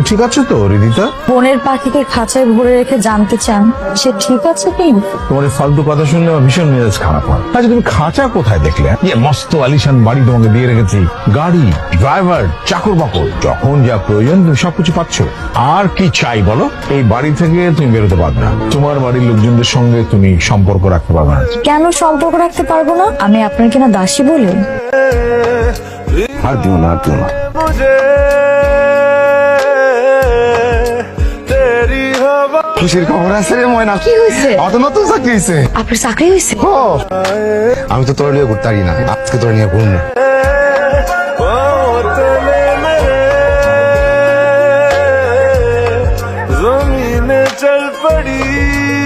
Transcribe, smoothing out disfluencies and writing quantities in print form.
ঠিক আছে তো রিদিতা? বনের পাখিকে খাঁচায় ভরে রেখে জানতে চান সে ঠিক আছে কি? তোমার এই ফালতু কথা শুনলে আমার ভীষণ মেজাজ খারাপ হয়। আচ্ছা তুমি খাঁচা কোথায় দেখলে? মস্ত আলিশান বাড়ি তোমাকে দিয়ে রেখেছি, গাড়ি, ড্রাইভার, চাকর বাকর, যখন যা প্রয়োজন তুমি সবকিছু পাচ্ছ। আর কি চাই বলো? এই বাড়ি থেকে তুমি বেরোতে পারবে না, তোমার বাড়ির লোকজনদের সঙ্গে তুমি সম্পর্ক রাখতে পারবে না। কেন সম্পর্ক রাখতে পারবো না? আমি আপনার কিনা দাসী বলে? আর দিও না, আর দিও না। খুশির খবর আছে রে ময়না। কি হয়েছে? অত নতুন চাকরি হয়েছে। আপনার চাকরি হয়েছে? আমি তো তোর নিয়ে ঘুরতে পারি না, আজকে তোর নিয়ে ঘুরবো। জমিনে চল পড়ি